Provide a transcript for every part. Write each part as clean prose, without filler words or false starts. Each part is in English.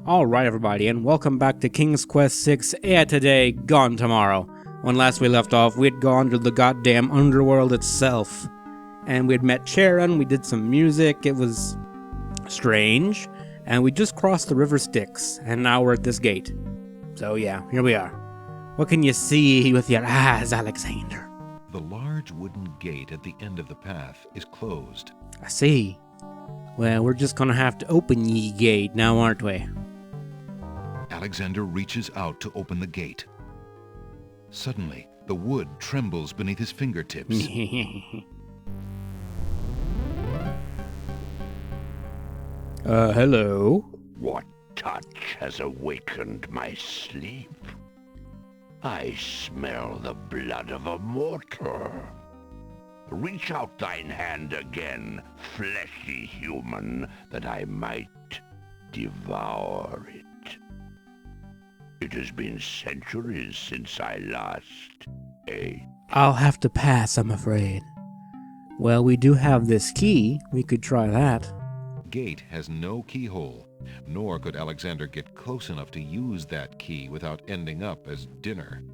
Alright everybody, and welcome back to King's Quest 6, Air Today, Gone Tomorrow. When last we left off, we had gone to the goddamn underworld itself. And we had met Charon, we did some music, it was strange. And we just crossed the river Styx, and now we're at this gate. So yeah, here we are. What can you see with your eyes, Alexander? The large wooden gate at the end of the path is closed. I see. Well, we're just gonna have to open ye gate now, aren't we? Alexander reaches out to open the gate. Suddenly, the wood trembles beneath his fingertips. Hello? What touch has awakened my sleep? I smell the blood of a mortal. Reach out thine hand again, fleshy human, that I might devour it. It has been centuries since I last ate. I'll have to pass, I'm afraid. Well, we do have this key. We could try that. Gate has no keyhole, nor could Alexander get close enough to use that key without ending up as dinner.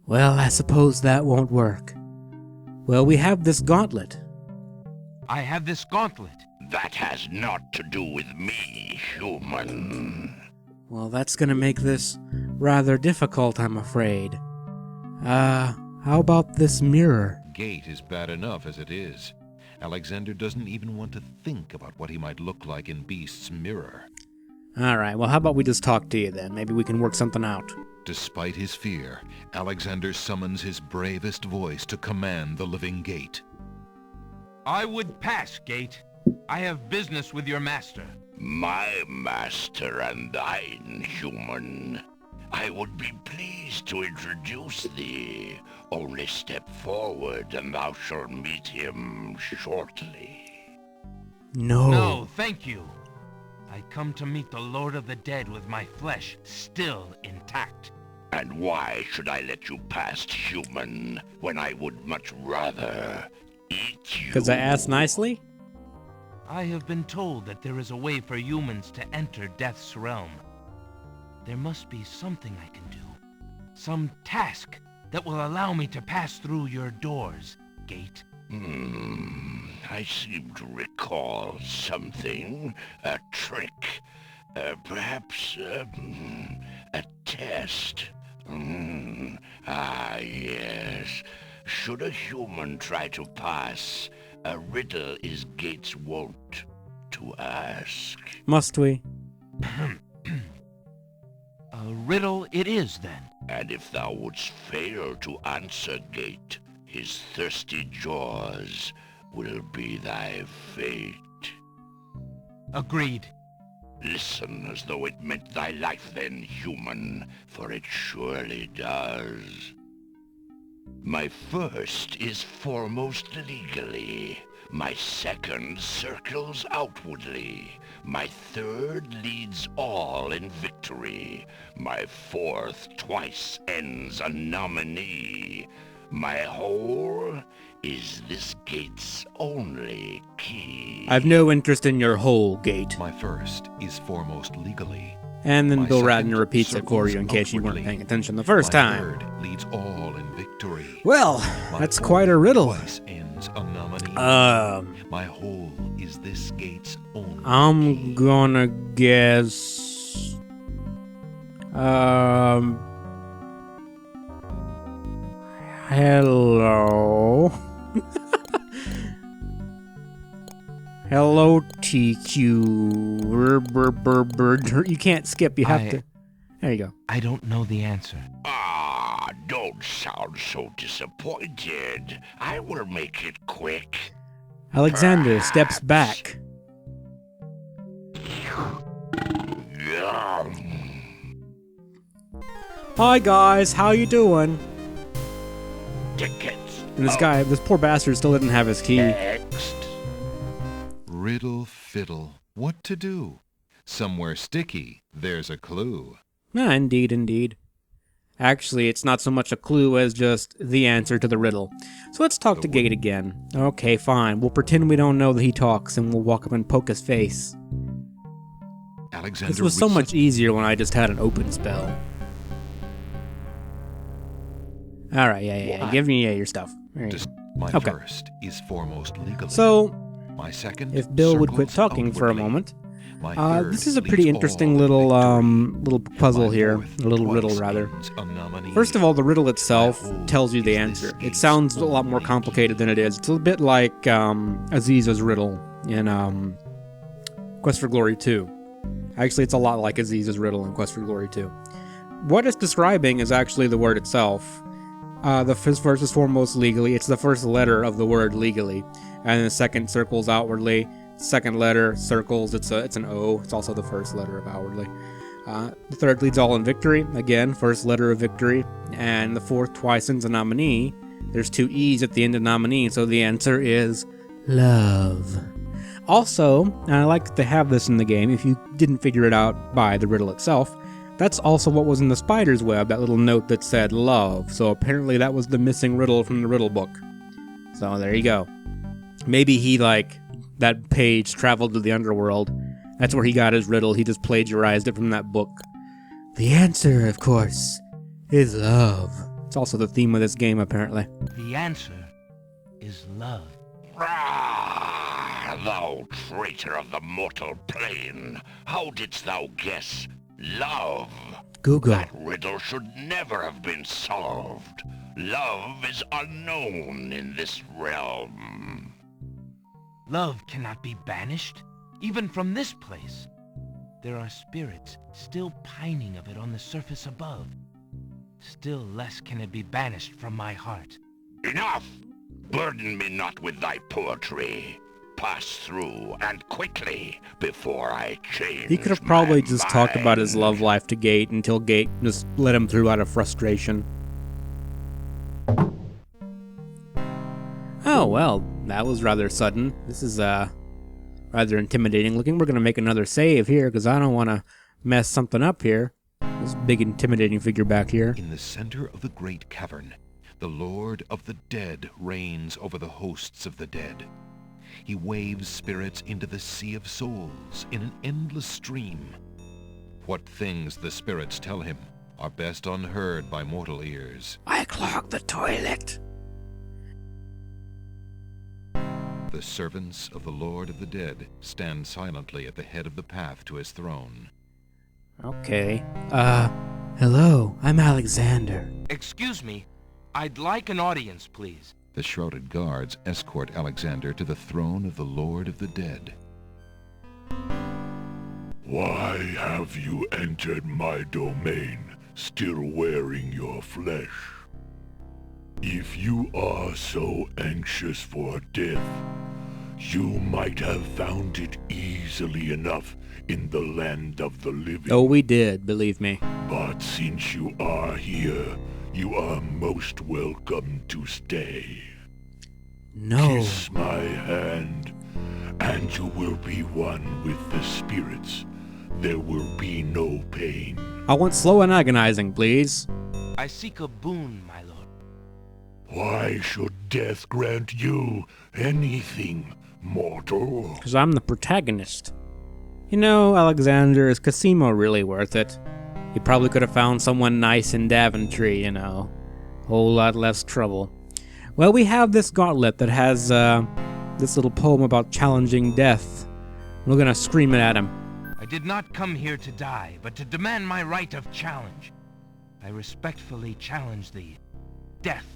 Well, I suppose that won't work. Well, we have this gauntlet. I have this gauntlet. That has naught to do with me, human. Well, that's gonna make this rather difficult, I'm afraid. How about this mirror? Gate is bad enough as it is. Alexander doesn't even want to think about what he might look like in Beast's mirror. Alright, well how about we just talk to you then? Maybe we can work something out. Despite his fear, Alexander summons his bravest voice to command the living gate. I would pass, Gate. I have business with your master. My master and thine, human. I would be pleased to introduce thee. Only step forward and thou shalt meet him shortly. No, thank you. I come to meet the Lord of the Dead with my flesh still intact. And why should I let you pass, human, when I would much rather eat you? Because I asked nicely? I have been told that there is a way for humans to enter Death's realm. There must be something I can do. Some task that will allow me to pass through your doors, Gate. I seem to recall something. A trick. Perhaps a test. Yes. Should a human try to pass, a riddle is Gate's wont to ask. Must we? A riddle it is, then. And if thou wouldst fail to answer, Gate, his thirsty jaws will be thy fate. Agreed. Listen as though it meant thy life then, human, for it surely does. My first is foremost legally. My second circles outwardly. My third leads all in victory. My fourth twice ends a nominee. My whole is this gate's only key. I've no interest in your whole, Gate. My first is foremost legally. And then My Bill second Radner repeats it for you in case you weren't outwardly. paying attention the first My time. third leads all in victory. Well, My that's fourth quite a riddle. twice ends a nominee. My whole is this gate's only I'm key. gonna guess... Hello? Hello, TQ. You can't skip, you have to... There you go. I don't know the answer. Don't sound so disappointed. I will make it quick. Alexander steps back. Hi guys, how you doing? Tickets. And this poor bastard still didn't have his key. Next. Riddle fiddle. What to do? Somewhere sticky, there's a clue. Ah, indeed, indeed. Actually, it's not so much a clue as just the answer to the riddle. So let's talk to Gate again. Okay, fine. We'll pretend we don't know that he talks, and we'll walk up and poke his face. Alexander This was so reached much easier when I just had an open spell. Alright, yeah. Give me your stuff. There you go. My Okay. first is foremost legally. So, My second if Bill would quit circles talking for a outwardly. moment, My third this is a leads pretty all interesting in little victory. little puzzle My here, fourth a little riddle twice rather. ends a nominee. First of all, the riddle itself My whole tells you the is answer. this It gate's sounds a lot more only complicated key. than it is. It's a bit like Aziz's riddle in Quest for Glory 2. Actually, it's a lot like Aziz's riddle in Quest for Glory 2. What it's describing is actually the word itself. The first is foremost legally. It's the first letter of the word legally, and the second circles outwardly. Second letter circles. It's an O. It's also the first letter of outwardly. The third leads all in victory. Again, first letter of victory, and the fourth twice ends a nominee. There's two E's at the end of nominee, so the answer is love. Also, and I like to have this in the game. If you didn't figure it out by the riddle itself. That's also what was in the spider's web, that little note that said love. So apparently that was the missing riddle from the riddle book. So there you go. Maybe he, that page traveled to the underworld. That's where he got his riddle. He just plagiarized it from that book. The answer, of course, is love. It's also the theme of this game, apparently. The answer is love. Ah, thou traitor of the mortal plane! How didst thou guess love? Google. That riddle should never have been solved. Love is unknown in this realm. Love cannot be banished, even from this place. There are spirits still pining of it on the surface above. Still less can it be banished from my heart. Enough! Burden me not with thy poetry. Pass through, and quickly, before I change. He could have probably my just talked about his mind. love life to Gate until Gate just let him through out of frustration. Oh, well, that was rather sudden. This is, rather intimidating looking. We're gonna make another save here, because I don't want to mess something up here. This big intimidating figure back here. In the center of the great cavern, the Lord of the Dead reigns over the hosts of the dead. He waves spirits into the sea of souls in an endless stream. What things the spirits tell him are best unheard by mortal ears. I clogged the toilet. The servants of the Lord of the Dead stand silently at the head of the path to his throne. Okay. Hello, I'm Alexander. Excuse me, I'd like an audience, please. The shrouded guards escort Alexander to the throne of the Lord of the Dead. Why have you entered my domain, still wearing your flesh? If you are so anxious for death, you might have found it easily enough in the land of the living. Oh, we did, believe me. But since you are here, you are most welcome to stay. No. Kiss my hand, and you will be one with the spirits. There will be no pain. I want slow and agonizing, please. I seek a boon, my lord. Why should death grant you anything, mortal? Because I'm the protagonist. You know, Alexander, is Cassima really worth it? He probably could have found someone nice in Daventry, you know. Whole lot less trouble. Well, we have this gauntlet that has, this little poem about challenging death. We're gonna scream it at him. I did not come here to die, but to demand my right of challenge. I respectfully challenge thee, death,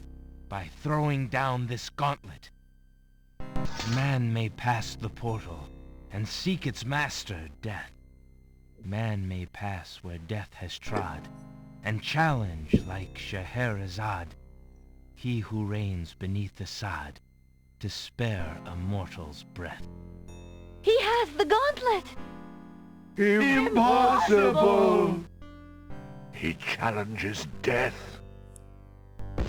by throwing down this gauntlet. Man may pass the portal and seek its master, death. Man may pass where death has trod, and challenge like Scheherazade, he who reigns beneath the sod, to spare a mortal's breath. He has the gauntlet! Impossible! He challenges death.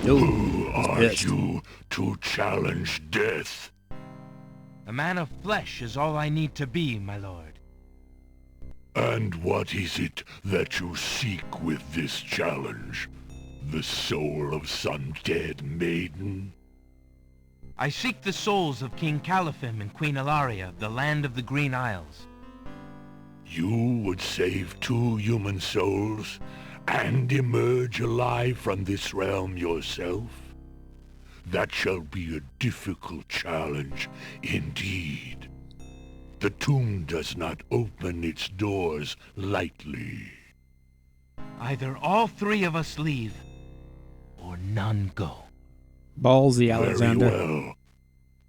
Who are pissed. you to challenge death? A man of flesh is all I need to be, my lord. And what is it that you seek with this challenge? The soul of some dead maiden? I seek the souls of King Califim and Queen Ilaria of the land of the Green Isles. You would save 2 human souls and emerge alive from this realm yourself? That shall be a difficult challenge indeed. The tomb does not open its doors lightly. Either all 3 of us leave, or none go. Ballsy, Alexander. Very well.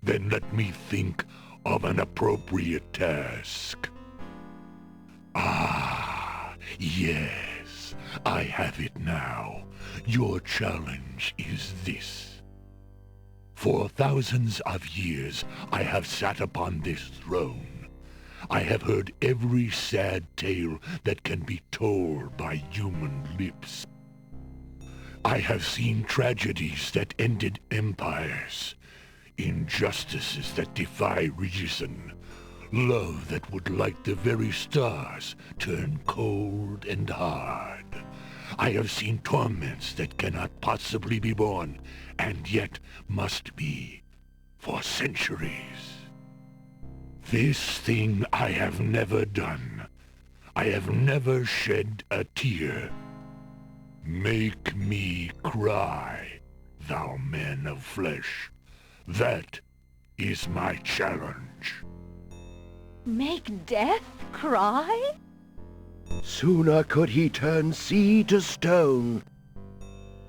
Then let me think of an appropriate task. Ah, yes, I have it now. Your challenge is this. For thousands of years, I have sat upon this throne. I have heard every sad tale that can be told by human lips. I have seen tragedies that ended empires, injustices that defy reason, love that would light the very stars turn cold and hard. I have seen torments that cannot possibly be borne, and yet must be for centuries. This thing I have never done. I have never shed a tear. Make me cry, thou man of flesh. That is my challenge. Make death cry? Sooner could he turn sea to stone,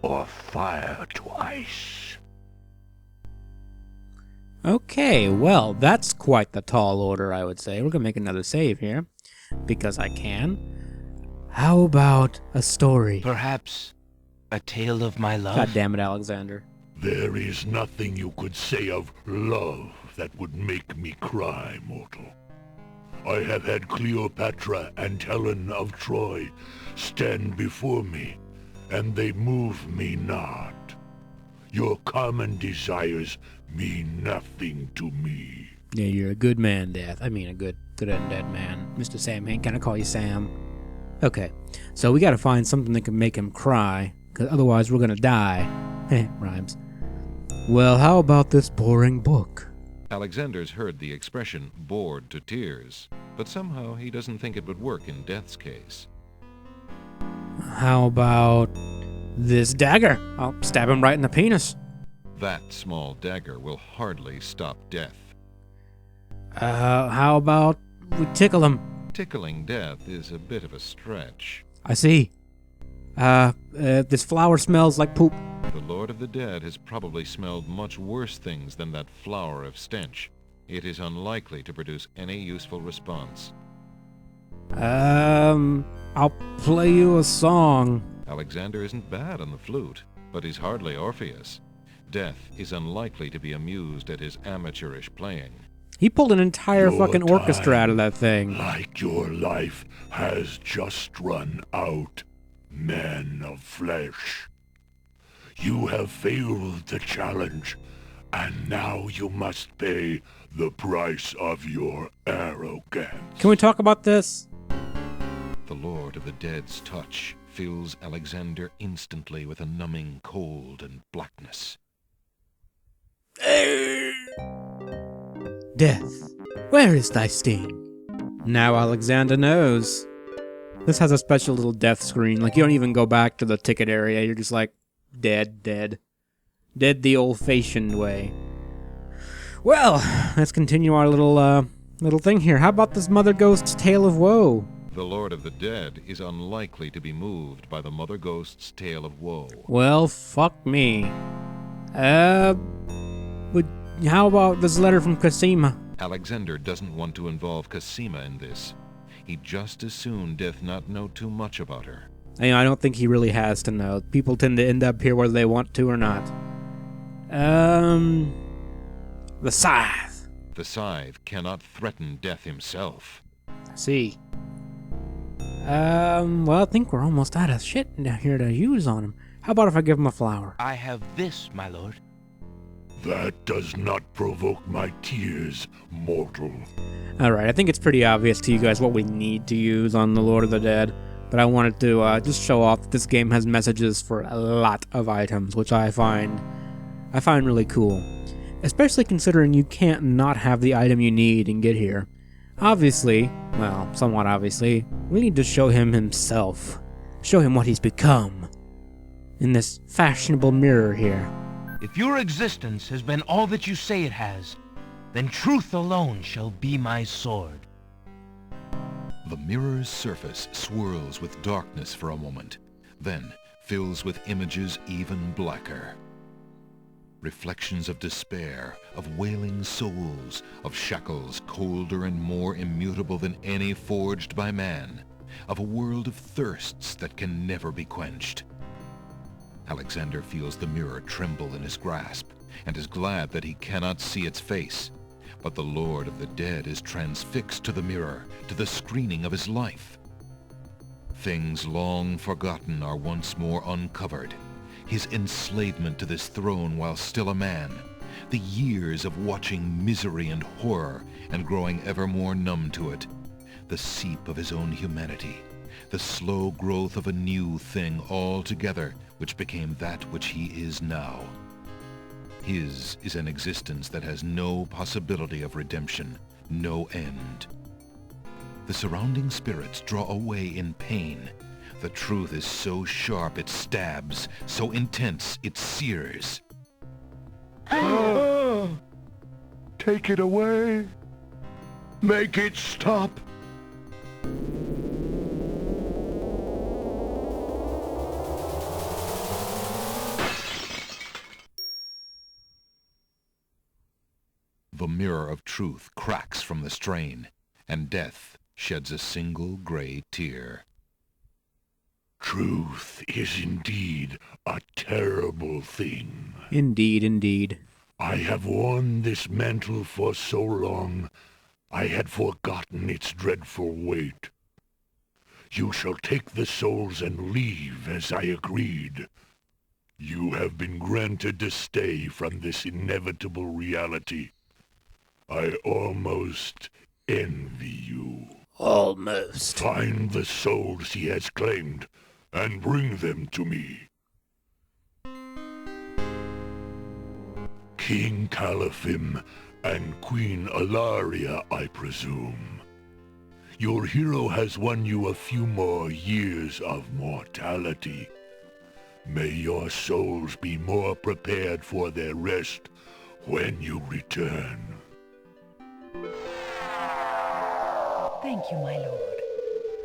or fire to ice. Okay, well, that's quite the tall order, I would say. We're gonna make another save here, because I can. How about a story? Perhaps a tale of my love? God damn it, Alexander. There is nothing you could say of love that would make me cry, mortal. I have had Cleopatra and Helen of Troy stand before me, and they move me not. Your common desires mean nothing to me. Yeah, you're a good man, Death. I mean, a good undead man. Mr. Samhain, can I call you Sam? Okay, so we gotta find something that can make him cry, because otherwise we're gonna die. Rhymes. Well, how about this boring book? Alexander's heard the expression bored to tears, but somehow he doesn't think it would work in Death's case. How about this dagger? I'll stab him right in the penis. That small dagger will hardly stop Death. How about we tickle him? Tickling Death is a bit of a stretch. I see. This flower smells like poop. The Lord of the Dead has probably smelled much worse things than that flower of stench. It is unlikely to produce any useful response. I'll play you a song. Alexander isn't bad on the flute, but he's hardly Orpheus. Death is unlikely to be amused at his amateurish playing. He pulled an entire Your fucking orchestra time, out of that thing. Like your life, has just run out, man of flesh. You have failed the challenge, and now you must pay the price of your arrogance. Can we talk about this? The Lord of the Dead's touch fills Alexander instantly with a numbing cold and blackness. Death, where is thy sting? Now Alexander knows. This has a special little death screen. Like, you don't even go back to the ticket area. You're just like, dead, dead. Dead the old-fashioned way. Well, let's continue our little thing here. How about this Mother Ghost's Tale of Woe? The Lord of the Dead is unlikely to be moved by the Mother Ghost's tale of woe. Well, fuck me. How about this letter from Cassima? Alexander doesn't want to involve Cassima in this. He'd just as soon Death not know too much about her. I don't think he really has to know. People tend to end up here whether they want to or not. The Scythe. The Scythe cannot threaten Death himself. See. Well, I think we're almost out of shit here to use on him. How about if I give him a flower? I have this, my lord. That does not provoke my tears, mortal. Alright, I think it's pretty obvious to you guys what we need to use on the Lord of the Dead. But I wanted to just show off that this game has messages for a lot of items, which I find really cool. Especially considering you can't not have the item you need and get here. Obviously, well, somewhat obviously, we need to show him himself. Show him what he's become. In this fashionable mirror here. If your existence has been all that you say it has, then truth alone shall be my sword. The mirror's surface swirls with darkness for a moment, then fills with images even blacker. Reflections of despair, of wailing souls, of shackles colder and more immutable than any forged by man, of a world of thirsts that can never be quenched. Alexander feels the mirror tremble in his grasp, and is glad that he cannot see its face. But the Lord of the Dead is transfixed to the mirror, to the screening of his life. Things long forgotten are once more uncovered. His enslavement to this throne while still a man, the years of watching misery and horror and growing ever more numb to it, the seep of his own humanity, the slow growth of a new thing altogether which became that which he is now. His is an existence that has no possibility of redemption, no end. The surrounding spirits draw away in pain. The truth is so sharp it stabs, so intense it sears. Take it away. Make it stop. The mirror of truth cracks from the strain, and death sheds a single gray tear. Truth is indeed a terrible thing. Indeed, indeed. I have worn this mantle for so long, I had forgotten its dreadful weight. You shall take the souls and leave as I agreed. You have been granted to stay from this inevitable reality. I almost envy you. Almost. Find the souls he has claimed, and bring them to me. King Caliphim and Queen Alaria, I presume. Your hero has won you a few more years of mortality. May your souls be more prepared for their rest when you return. Thank you, my lord.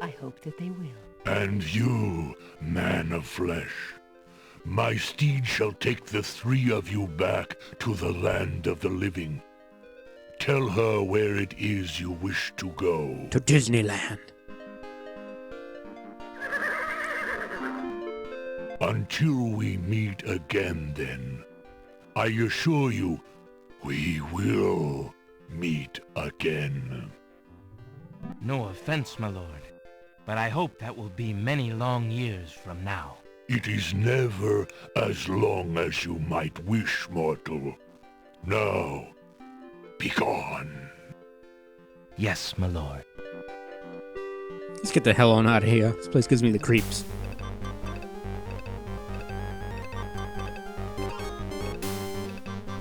I hope that they will. And you, man of flesh, my steed shall take the three of you back to the land of the living. Tell her where it is you wish to go. To Disneyland. Until we meet again, then, I assure you, we will meet again. No offense, my lord, but I hope that will be many long years from now. It is never as long as you might wish, mortal. Now, begone. Yes, my lord. Let's get the hell on out of here. This place gives me the creeps.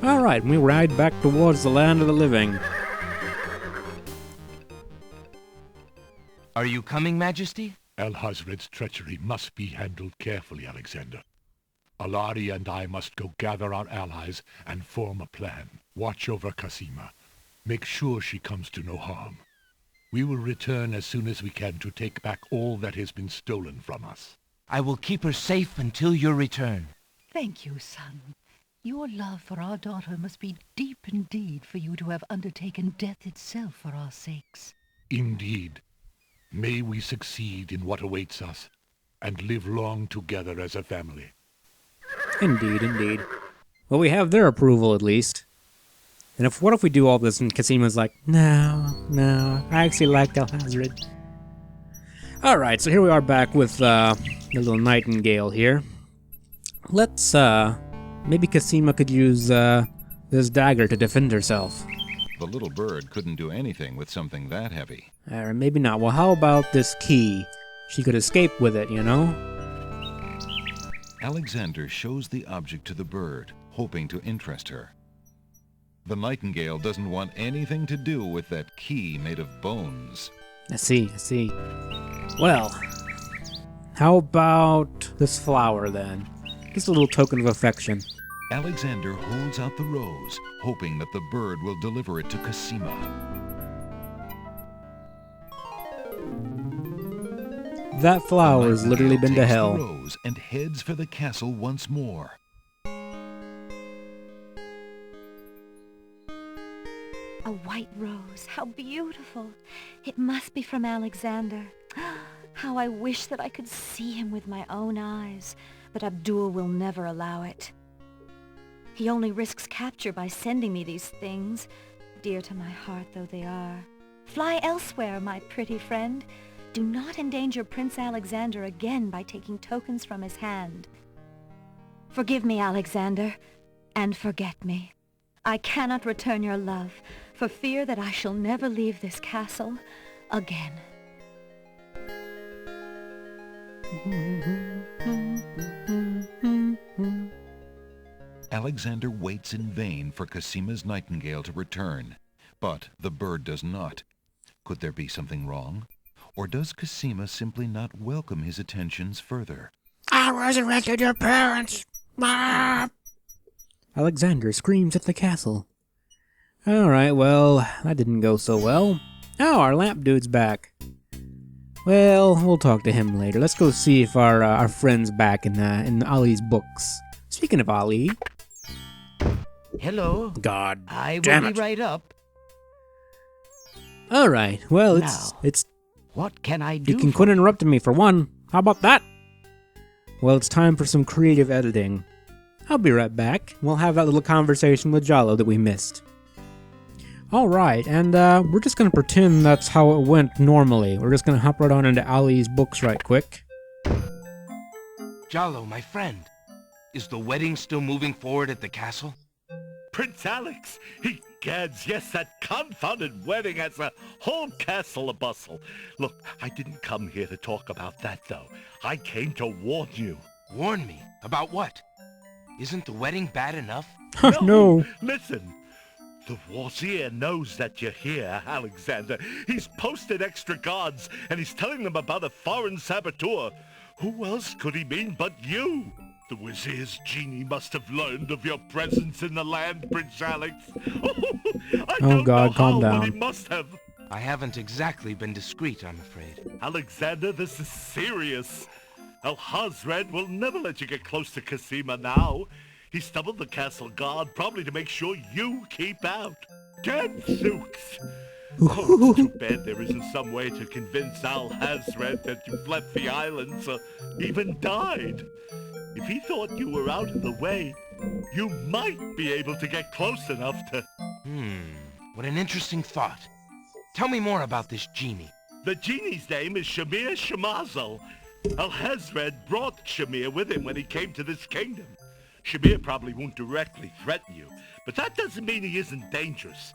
Alright, we ride back towards the land of the living. Are you coming, Majesty? Alhazred's treachery must be handled carefully, Alexander. Alari and I must go gather our allies and form a plan. Watch over Cassima. Make sure she comes to no harm. We will return as soon as we can to take back all that has been stolen from us. I will keep her safe until your return. Thank you, son. Your love for our daughter must be deep indeed for you to have undertaken death itself for our sakes. Indeed. May we succeed in what awaits us, and live long together as a family. Indeed, indeed. Well, we have their approval at least. And what if we do all this and Cassima's like, no, I actually liked Alhazred. Alright, so here we are back with the little nightingale here. Let's, maybe Cassima could use this dagger to defend herself. The little bird couldn't do anything with something that heavy. Or maybe not. Well, how about this key? She could escape with it, you know? Alexander shows the object to the bird, hoping to interest her. The nightingale doesn't want anything to do with that key made of bones. I see. Well, how about this flower then? Just a little token of affection. Alexander holds out the rose, hoping that the bird will deliver it to Cassima. That flower has literally been to Takes hell. the rose and heads for the castle once more. A white rose. How beautiful. It must be from Alexander. How I wish that I could see him with my own eyes, but Abdul will never allow it. He only risks capture by sending me these things, dear to my heart though they are. Fly elsewhere, my pretty friend. Do not endanger Prince Alexander again by taking tokens from his hand. Forgive me, Alexander, and forget me. I cannot return your love, for fear that I shall never leave this castle again. Alexander waits in vain for Cassima's nightingale to return, but the bird does not. Could there be something wrong? Or does Cassima simply not welcome his attentions further? I resurrected your parents! Ah! Alexander screams at the castle. Alright, well, that didn't go so well. Oh, our lamp dude's back. Well, we'll talk to him later. Let's go see if our friend's back in Ali's books. Speaking of Ali... Hello. God I damn will it. be right up. Alright, well, Now, it's... What can I do? You can quit interrupting me for one. How about that? Well, it's time for some creative editing. I'll be right back. We'll have that little conversation with Jallo that we missed. Alright, and we're just gonna pretend that's how it went normally. We're just gonna hop right on into Ali's books right quick. Jallo, my friend, is the wedding still moving forward at the castle? Prince Alex, egads, yes, that confounded wedding has a whole castle a-bustle. Look, I didn't come here to talk about that, though. I came to warn you. Warn me? About what? Isn't the wedding bad enough? No. Listen. The Wazir knows that you're here, Alexander. He's posted extra guards, and he's telling them about a foreign saboteur. Who else could he mean but you? The Wazir's genie must have learned of your presence in the land, Prince Alex. I don't God, know calm how, down. but he must have. I haven't exactly been discreet, I'm afraid. Alexander, this is serious. Al-Hazred will never let you get close to Cassima now. He doubled the castle guard, probably to make sure you keep out. Gadzooks! Oh, it's too bad there isn't some way to convince Al-Hazred that you've left the islands or even died. If he thought you were out of the way, you might be able to get close enough to... What an interesting thought. Tell me more about this genie. The genie's name is Shamir Shamazel. Al-Hazred brought Shamir with him when he came to this kingdom. Shamir probably won't directly threaten you, but that doesn't mean he isn't dangerous.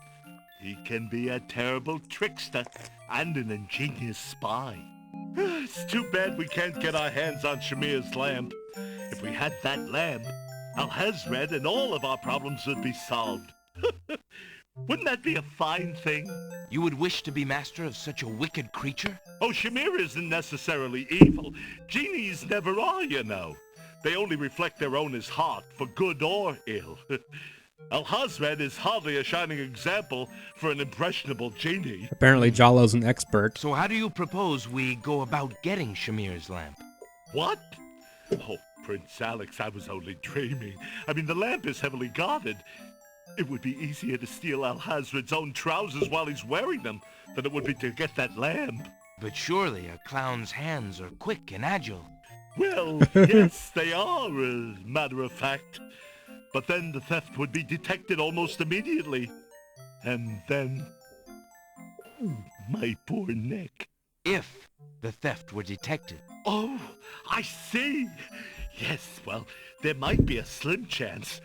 He can be a terrible trickster and an ingenious spy. It's too bad we can't get our hands on Shamir's lamp. If we had that lamp, Al-Hazred and all of our problems would be solved. Wouldn't that be a fine thing? You would wish to be master of such a wicked creature? Oh, Shamir isn't necessarily evil. Genies never are, you know. They only reflect their owner's heart, for good or ill. Al-Hazred is hardly a shining example for an impressionable genie. Apparently Jallo's an expert. So how do you propose we go about getting Shamir's lamp? What? Oh, Prince Alex, I was only dreaming. I mean, the lamp is heavily guarded. It would be easier to steal Al-Hazred's own trousers while he's wearing them than it would be to get that lamp. But surely a clown's hands are quick and agile. Well, yes, they are, as a matter of fact. But then the theft would be detected almost immediately. And then... my poor neck. If the theft were detected. Oh, I see. Yes, well, there might be a slim chance,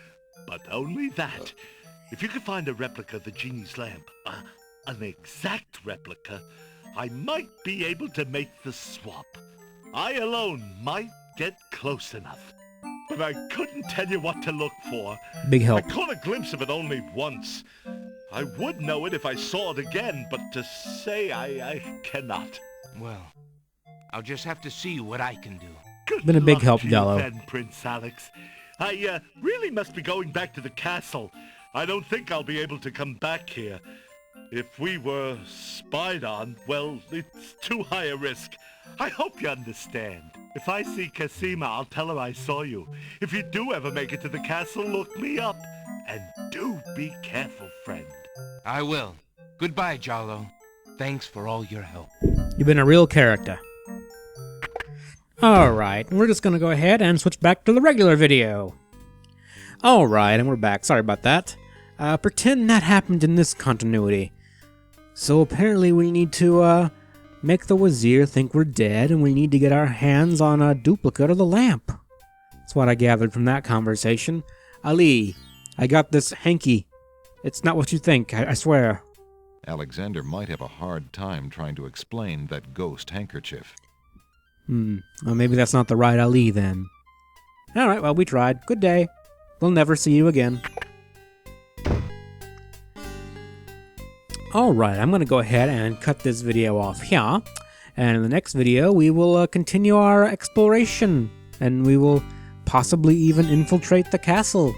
but only that. If you could find a replica of the genie's lamp, an exact replica, I might be able to make the swap. I alone might get close enough. but I couldn't tell you what to look for. Big I help. caught a glimpse of it only once. I would know it if I saw it again, but to say I cannot. Well, I'll just have to see what I can do. Good Been a big luck help, to you Jallo. then, Prince Alex. I really must be going back to the castle. I don't think I'll be able to come back here. If we were spied on, well, it's too high a risk. I hope you understand. If I see Cassima, I'll tell her I saw you. If you do ever make it to the castle, look me up. And do be careful, friend. I will. Goodbye, Jallo. Thanks for all your help. You've been a real character. Alright, we're just gonna go ahead and switch back to the regular video. Alright, and we're back. Sorry about that. Pretend that happened in this continuity. So apparently we need to, make the Wazir think we're dead, and we need to get our hands on a duplicate of the lamp. That's what I gathered from that conversation. Ali, I got this hanky. It's not what you think, I swear. Alexander might have a hard time trying to explain that ghost handkerchief. Well, maybe that's not the right Ali then. Alright, well, we tried. Good day. We'll never see you again. Alright, I'm gonna go ahead and cut this video off here. And in the next video, we will continue our exploration. And we will possibly even infiltrate the castle.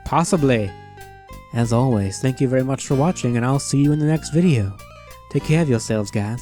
Possibly. As always, thank you very much for watching, and I'll see you in the next video. Take care of yourselves, guys.